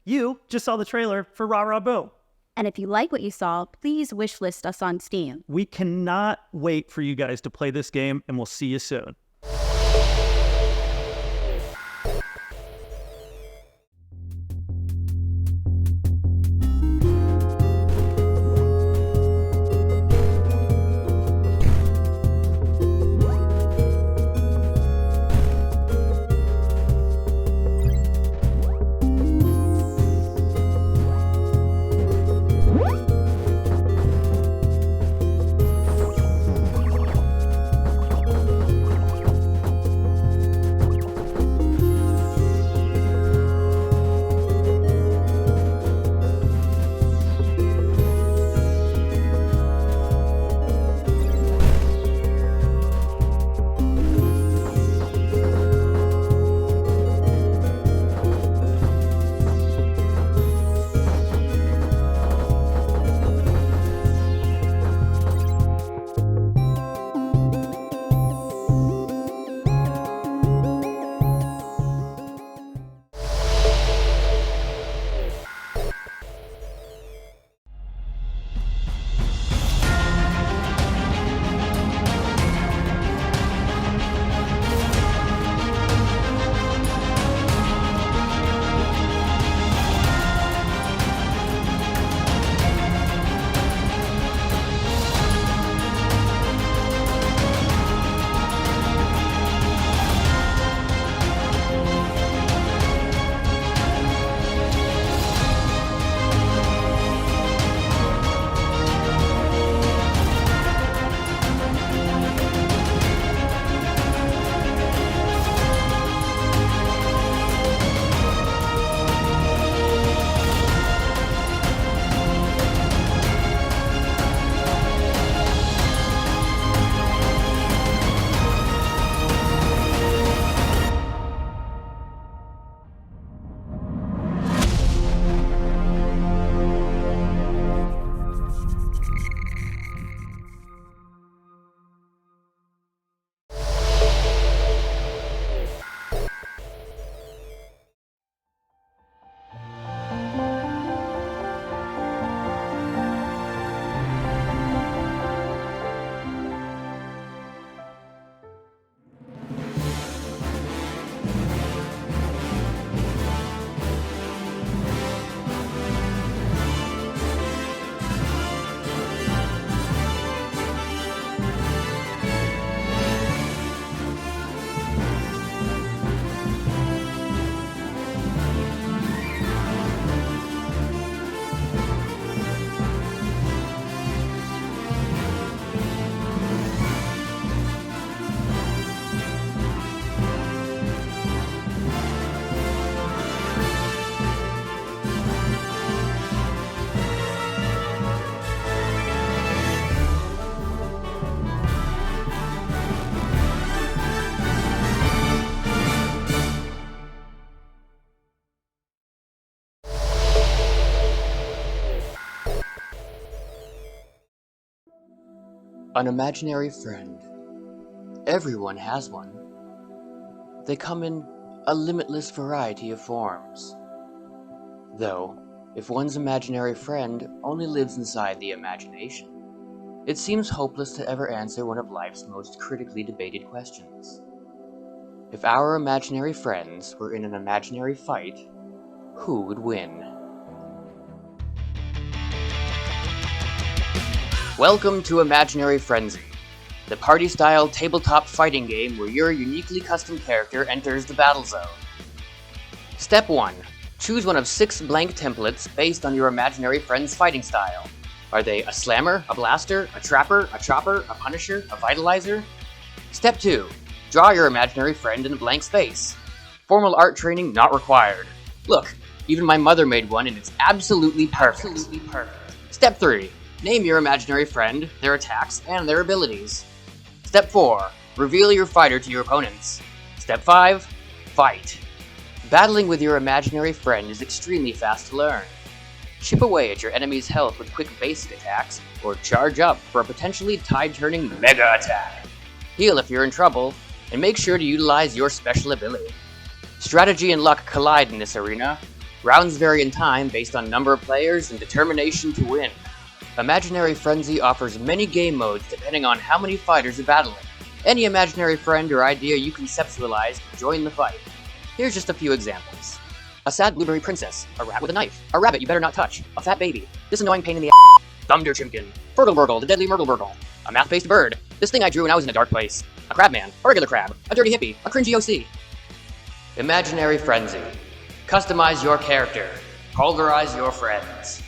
You just saw the trailer for Ra Ra Boom. And if you like what you saw, please wishlist us on Steam. We cannot wait for you guys to play this game, and we'll see you soon. An imaginary friend. Everyone has one. They come in a limitless variety of forms. Though, if one's imaginary friend only lives inside the imagination, it seems hopeless to ever answer one of life's most critically debated questions. If our imaginary friends were in an imaginary fight, who would win? Welcome to Imaginary Frenzy, the party-style tabletop fighting game where your uniquely custom character enters the battle zone. Step 1. Choose one of 6 blank templates based on your imaginary friend's fighting style. Are they a slammer, a blaster, a trapper, a chopper, a punisher, a vitalizer? Step 2. Draw your imaginary friend in a blank space. Formal art training not required. Look, even my mother made one and it's absolutely perfect. Step 3. Name your imaginary friend, their attacks, and their abilities. Step 4. Reveal your fighter to your opponents. Step 5. Fight. Battling with your imaginary friend is extremely fast to learn. Chip away at your enemy's health with quick basic attacks, or charge up for a potentially tide-turning mega attack. Heal if you're in trouble, and make sure to utilize your special ability. Strategy and luck collide in this arena, Rounds vary in time based on number of players and determination to win. Imaginary Frenzy offers many game modes depending on how many fighters are battling. Any imaginary friend or idea you conceptualize can join the fight. Here's just a few examples. A sad blueberry princess, a rat with a knife, a rabbit you better not touch, a fat baby, this annoying pain in the ass, Thunder Chimkin, Fertleburgle, the deadly Myrtleburgle, a math-based bird, this thing I drew when I was in a dark place, a crabman, a regular crab, a dirty hippie, a cringy OC. Imaginary Frenzy. Customize your character. Pulverize your friends.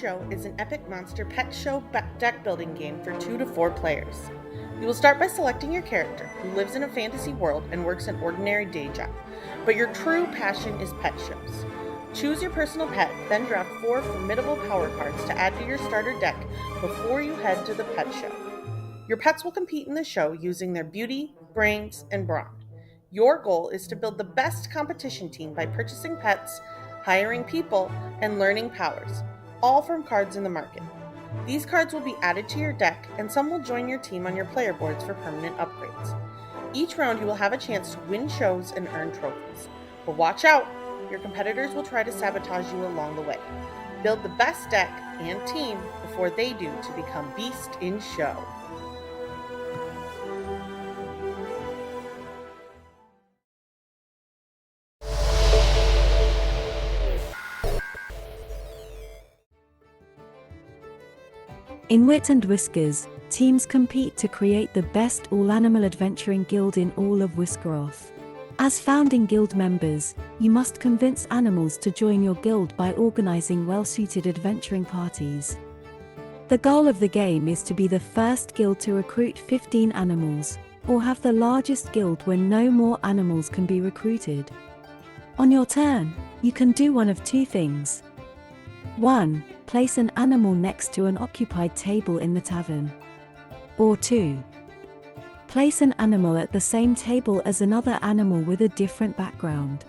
Show is an epic monster pet show deck building game for 2 to 4 players. You will start by selecting your character, who lives in a fantasy world and works an ordinary day job, but your true passion is pet shows. Choose your personal pet, then draft 4 formidable power cards to add to your starter deck before you head to the pet show. Your pets will compete in the show using their beauty, brains, and brawn. Your goal is to build the best competition team by purchasing pets, hiring people, and learning powers, all from cards in the market. These cards will be added to your deck, and some will join your team on your player boards for permanent upgrades. Each round you will have a chance to win shows and earn trophies. But watch out! Your competitors will try to sabotage you along the way. Build the best deck and team before they do to become Beast in Show. In Wit and Whiskers, teams compete to create the best all-animal adventuring guild in all of Whiskeroth. As founding guild members, you must convince animals to join your guild by organizing well-suited adventuring parties. The goal of the game is to be the first guild to recruit 15 animals, or have the largest guild when no more animals can be recruited. On your turn, you can do one of two things. 1. Place an animal next to an occupied table in the tavern. Or 2. Place an animal at the same table as another animal with a different background.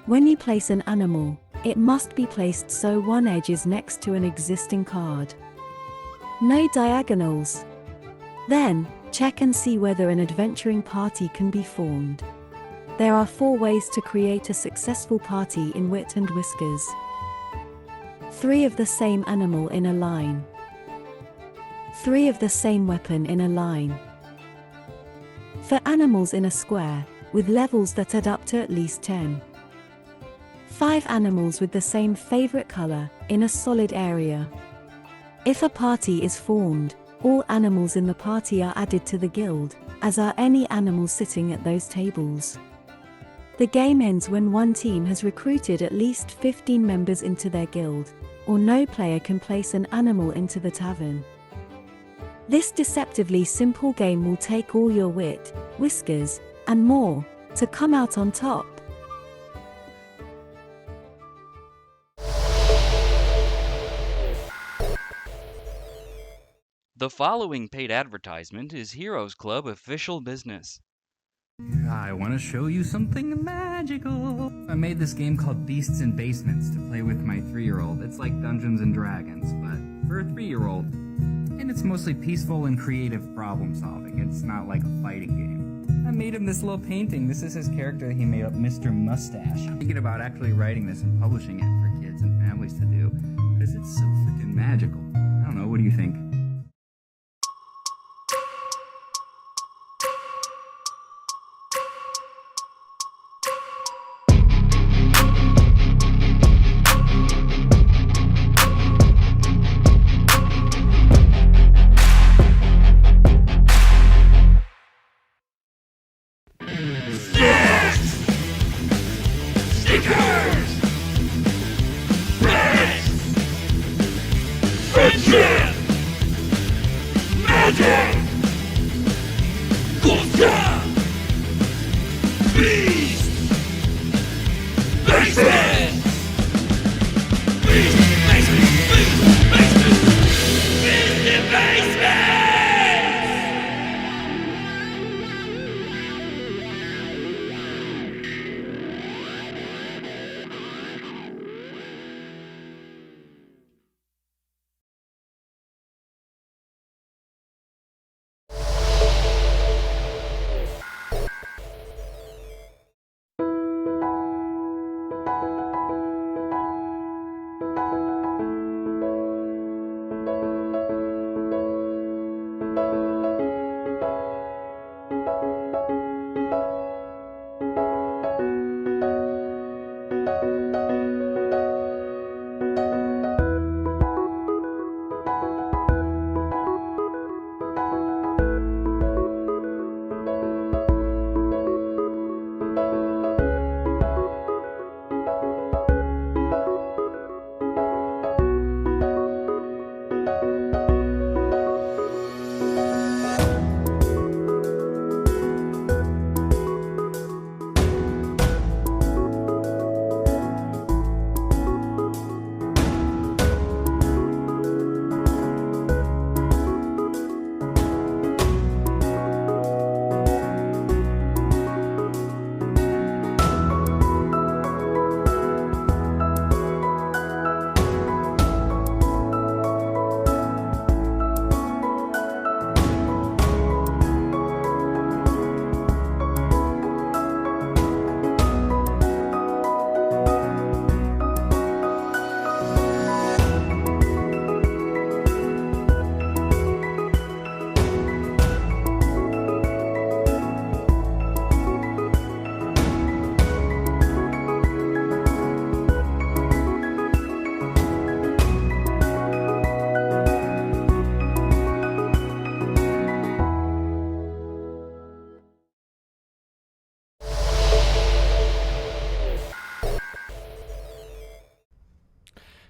When you place an animal, it must be placed so one edge is next to an existing card. No diagonals. Then, check and see whether an adventuring party can be formed. There are 4 ways to create a successful party in Wit and Whiskers. 3 of the same animal in a line. 3 of the same weapon in a line. For animals in a square, with levels that add up to at least 10. 5 animals with the same favorite color, in a solid area. If a party is formed, all animals in the party are added to the guild, as are any animals sitting at those tables. The game ends when one team has recruited at least 15 members into their guild, or no player can place an animal into the tavern. This deceptively simple game will take all your wit, whiskers, and more, to come out on top. The following paid advertisement is Heroes Club official business. I want to show you something magical. I made this game called Beasts in Basements to play with my 3-year-old. It's like Dungeons and Dragons, but for a 3-year-old. And it's mostly peaceful and creative problem solving. It's not like a fighting game. I made him this little painting. This is his character that he made up, Mr. Mustache. I'm thinking about actually writing this and publishing it for kids and families to do, because it's so freaking magical. I don't know, what do you think?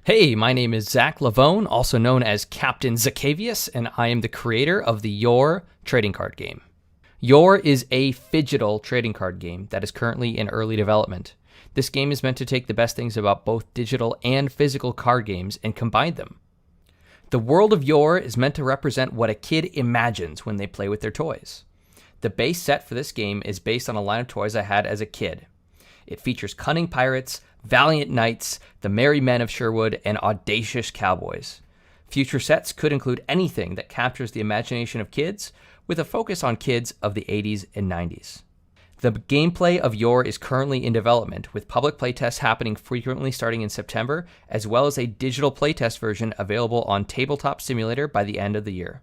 Hey, my name is Zach Lavone, also known as Captain Zacchavius, and I am the creator of the Yore trading card game. Yore is a phygital trading card game that is currently in early development. This game is meant to take the best things about both digital and physical card games and combine them. The world of Yore is meant to represent what a kid imagines when they play with their toys. The base set for this game is based on a line of toys I had as a kid. It features cunning pirates, valiant knights, the merry men of Sherwood, and audacious cowboys. Future sets could include anything that captures the imagination of kids, with a focus on kids of the 80s and 90s. The gameplay of Yore is currently in development, with public playtests happening frequently starting in September, as well as a digital playtest version available on Tabletop Simulator by the end of the year.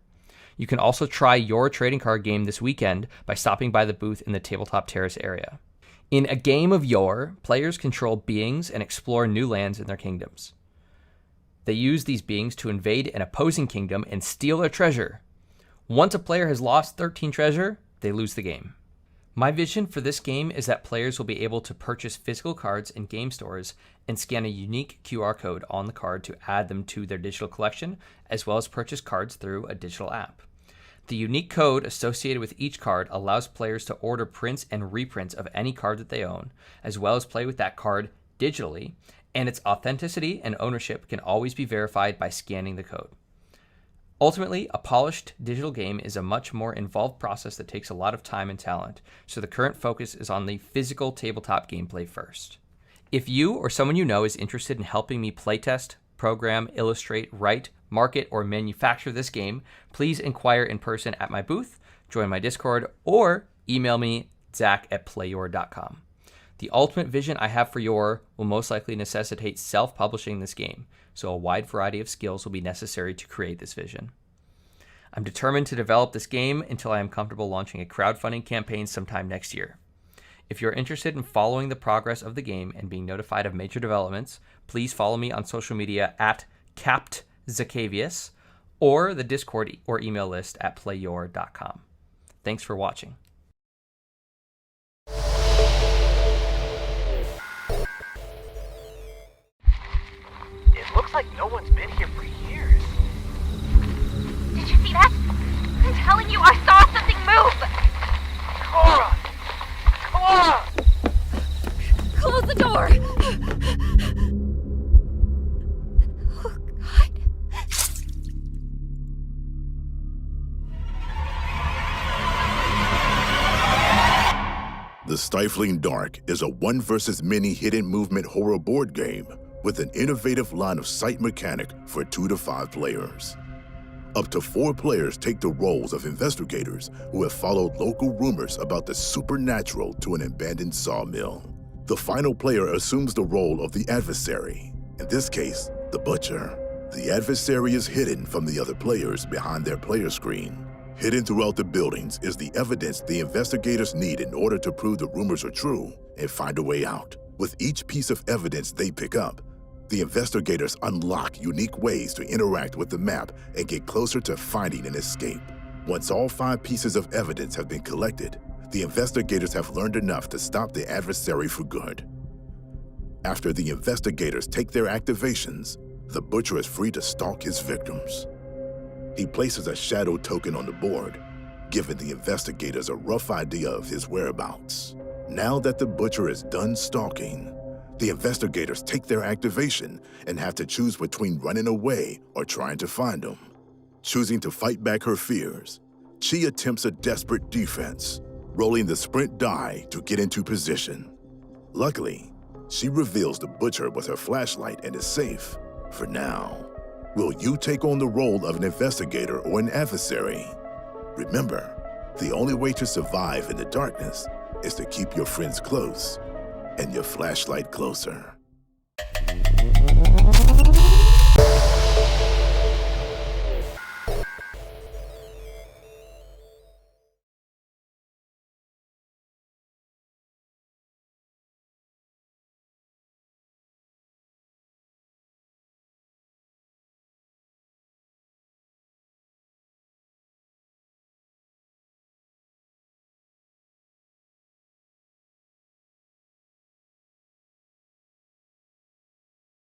You can also try Yore trading card game this weekend by stopping by the booth in the Tabletop Terrace area. In a game of Yore, players control beings and explore new lands in their kingdoms. They use these beings to invade an opposing kingdom and steal their treasure. Once a player has lost 13 treasure, they lose the game. My vision for this game is that players will be able to purchase physical cards in game stores and scan a unique QR code on the card to add them to their digital collection, as well as purchase cards through a digital app. The unique code associated with each card allows players to order prints and reprints of any card that they own, as well as play with that card digitally, and its authenticity and ownership can always be verified by scanning the code. Ultimately, a polished digital game is a much more involved process that takes a lot of time and talent, so the current focus is on the physical tabletop gameplay first. If you or someone you know is interested in helping me playtest, program, illustrate, write, market, or manufacture this game, please inquire in person at my booth, join my Discord, or email me, zach@playyore.com. The ultimate vision I have for Yore will most likely necessitate self-publishing this game, so a wide variety of skills will be necessary to create this vision. I'm determined to develop this game until I am comfortable launching a crowdfunding campaign sometime next year. If you're interested in following the progress of the game and being notified of major developments, please follow me on social media at CaptZacchavius or the Discord or email list at playyore.com. Thanks for watching. It looks like no one's been here for years. Did you see that? I'm telling you, I saw something move! Cora! Cora! Close the door! Oh, God. The Stifling Dark is a one versus many hidden movement horror board game with an innovative line of sight mechanic for 2 to 5 players. Up to 4 players take the roles of investigators who have followed local rumors about the supernatural to an abandoned sawmill. The final player assumes the role of the adversary, in this case, the butcher. The adversary is hidden from the other players behind their player screen. Hidden throughout the buildings is the evidence the investigators need in order to prove the rumors are true and find a way out. With each piece of evidence they pick up, the investigators unlock unique ways to interact with the map and get closer to finding an escape. Once all 5 pieces of evidence have been collected, the investigators have learned enough to stop the adversary for good. After the investigators take their activations, the butcher is free to stalk his victims. He places a shadow token on the board, giving the investigators a rough idea of his whereabouts. Now that the butcher is done stalking, the investigators take their activation and have to choose between running away or trying to find him. Choosing to fight back her fears, Chi attempts a desperate defense, rolling the sprint die to get into position. Luckily, she reveals the butcher with her flashlight and is safe, for now. Will you take on the role of an investigator or an adversary? Remember, the only way to survive in the darkness is to keep your friends close and your flashlight closer.